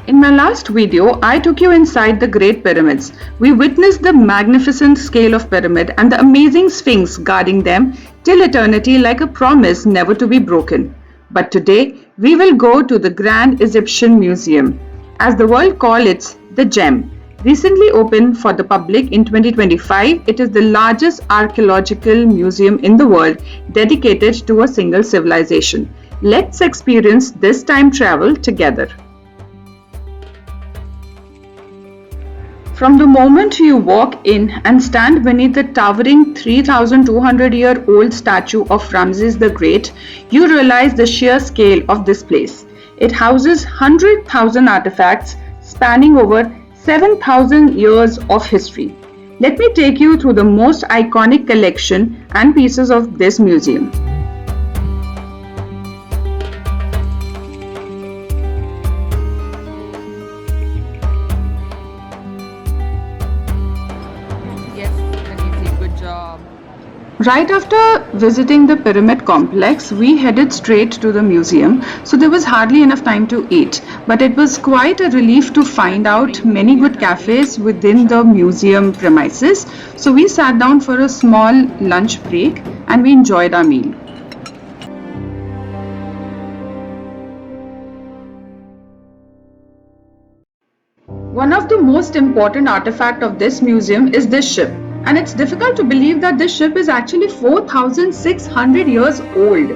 In my last video, I took you inside the Great Pyramids. We witnessed the magnificent scale of pyramid and the amazing Sphinx guarding them till eternity like a promise never to be broken. But today, we will go to the Grand Egyptian Museum, as the world calls it, the GEM. Recently opened for the public in 2025, it is the largest archaeological museum in the world dedicated to a single civilization. Let's experience this time travel together. From the moment you walk in and stand beneath the towering 3,200-year-old statue of Ramses the Great, you realize the sheer scale of this place. It houses 100,000 artifacts spanning over 7,000 years of history. Let me take you through the most iconic collection and pieces of this museum. Right after visiting the pyramid complex, we headed straight to the museum, so there was hardly enough time to eat. But it was quite a relief to find out many good cafes within the museum premises. So we sat down for a small lunch break and we enjoyed our meal. One of the most important artifacts of this museum is this ship. And it's difficult to believe that this ship is actually 4,600 years old.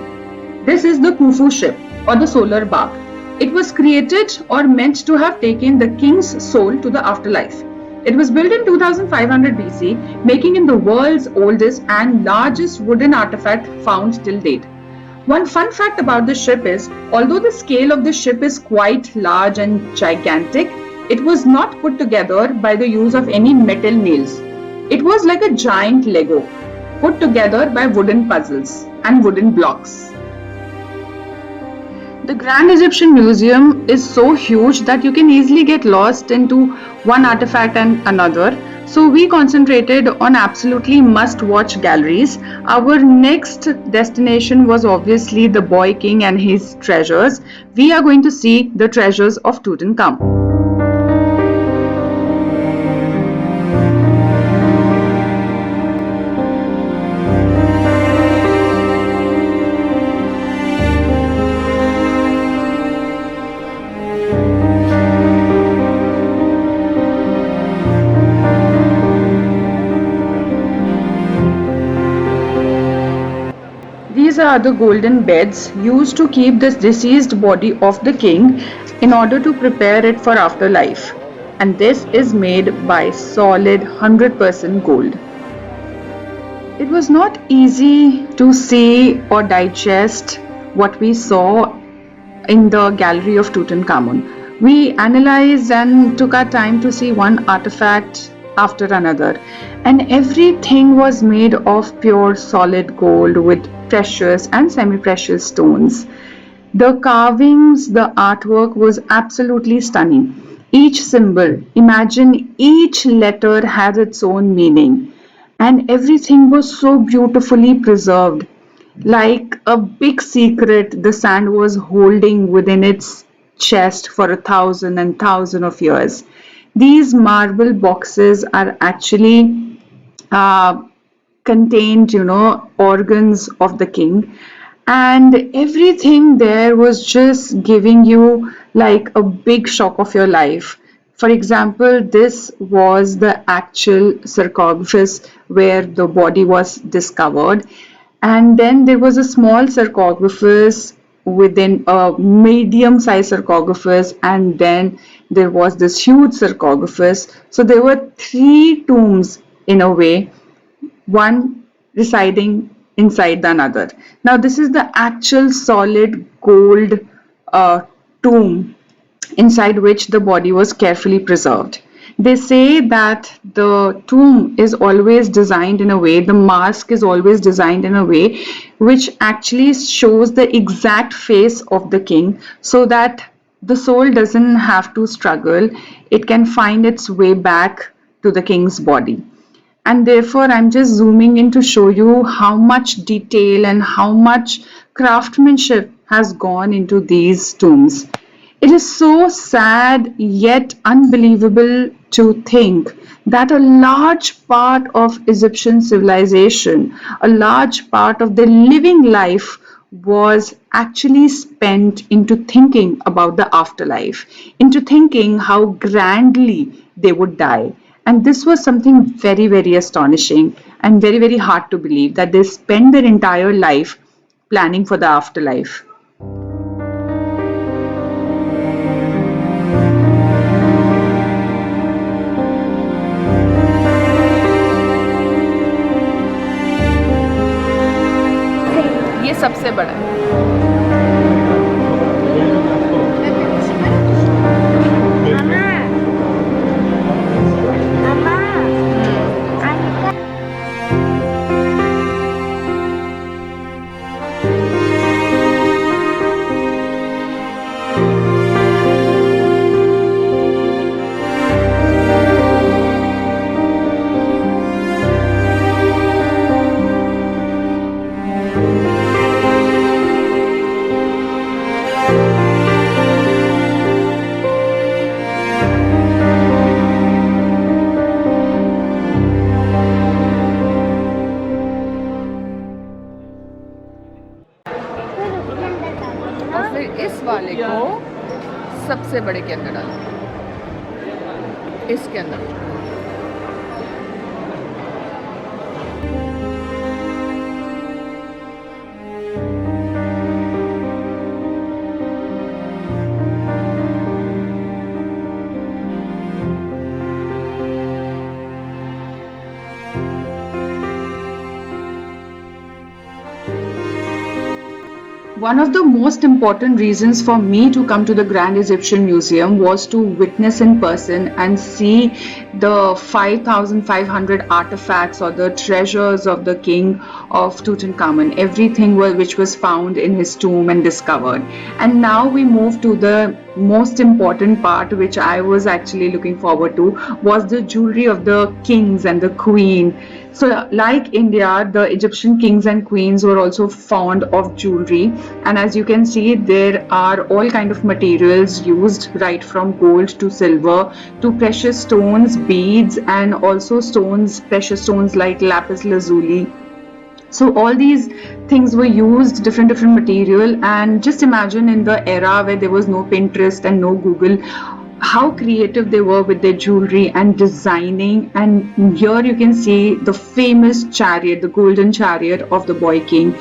This is the Khufu ship or the solar bark. It was created or meant to have taken the king's soul to the afterlife. It was built in 2500 BC, making it the world's oldest and largest wooden artifact found till date. One fun fact about this ship is, although the scale of the ship is quite large and gigantic, it was not put together by the use of any metal nails. It was like a giant Lego, put together by wooden puzzles and wooden blocks. The Grand Egyptian Museum is so huge that you can easily get lost into one artifact and another. So we concentrated on absolutely must-watch galleries. Our next destination was obviously the Boy King and his treasures. We are going to see the treasures of Tutankhamun. These are the golden beds used to keep the deceased body of the king in order to prepare it for afterlife. And this is made by solid 100% gold. It was not easy to see or digest what we saw in the gallery of Tutankhamun. We analyzed and took our time to see one artifact after another, and everything was made of pure solid gold with precious and semi-precious stones. The carvings, the artwork was absolutely stunning. Each symbol, imagine each letter has its own meaning, and everything was so beautifully preserved. Like a big secret the sand was holding within its chest for 1,000 of years. These marble boxes are actually contained, organs of the king, and everything there was just giving you like a big shock of your life. For example, this was the actual sarcophagus where the body was discovered, and then there was a small sarcophagus within a medium sized sarcophagus, and then there was this huge sarcophagus. So there were three tombs in a way, one residing inside the another. Now this is the actual solid gold tomb inside which the body was carefully preserved. They say that the tomb is always designed in a way, the mask is always designed in a way which actually shows the exact face of the king, so that the soul doesn't have to struggle, it can find its way back to the king's body. And therefore I'm just zooming in to show you how much detail and how much craftsmanship has gone into these tombs. It is so sad yet unbelievable to think that a large part of Egyptian civilization, a large part of their living life was actually spent into thinking about the afterlife, into thinking how grandly they would die. And this was something very, very astonishing and very, very hard to believe that they spend their entire life planning for the afterlife. ये सबसे बड़ा है। और फिर इस वाले को सबसे बड़े के अंदर डालो, इसके अंदर। One of the most important reasons for me to come to the Grand Egyptian Museum was to witness in person and see the 5,500 artifacts or the treasures of the king of Tutankhamun, everything which was found in his tomb and discovered. And now we move to the most important part, which I was actually looking forward to, was the jewelry of the kings and the queen. So, like India, the Egyptian kings and queens were also fond of jewelry, and as you can see, there are all kind of materials used, right from gold to silver to precious stones, beads, and also stones, precious stones like lapis lazuli. So all these things were used, different material, and just imagine in the era where there was no Pinterest and no Google, how creative they were with their jewelry and designing. And here you can see the famous chariot, the golden chariot of the boy king.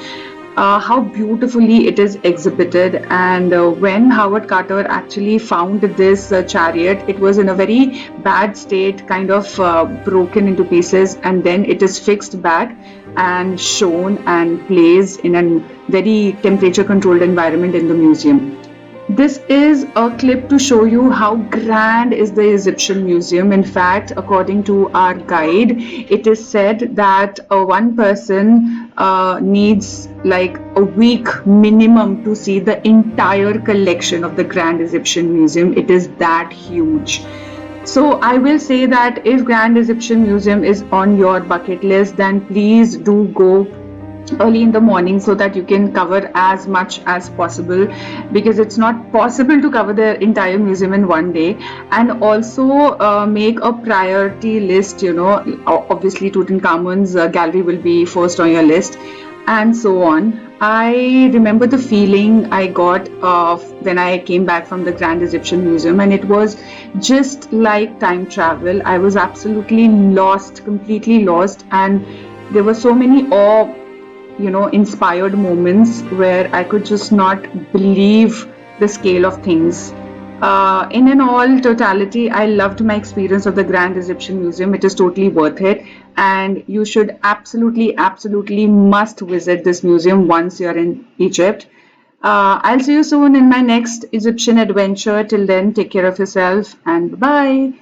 How beautifully it is exhibited. And when Howard Carter actually found this chariot, it was in a very bad state, kind of broken into pieces, and then it is fixed back and shown and placed in a very temperature controlled environment in the museum. This is a clip to show you how grand is the Egyptian Museum. In fact, according to our guide, it is said that one person needs like a week minimum to see the entire collection of the Grand Egyptian Museum. It is that huge. So I will say that if Grand Egyptian Museum is on your bucket list, then please do go early in the morning so that you can cover as much as possible, because it's not possible to cover the entire museum in one day. And also make a priority list, obviously Tutankhamun's gallery will be first on your list, and so on. I remember the feeling I got when I came back from the Grand Egyptian Museum, and it was just like time travel. I was absolutely lost, completely lost, and there were so many inspired moments where I could just not believe the scale of things. In an all totality, I loved my experience of the Grand Egyptian Museum. It is totally worth it, and you should absolutely must visit this museum once you're in Egypt. I'll see you soon in my next Egyptian adventure. Till then, take care of yourself and bye.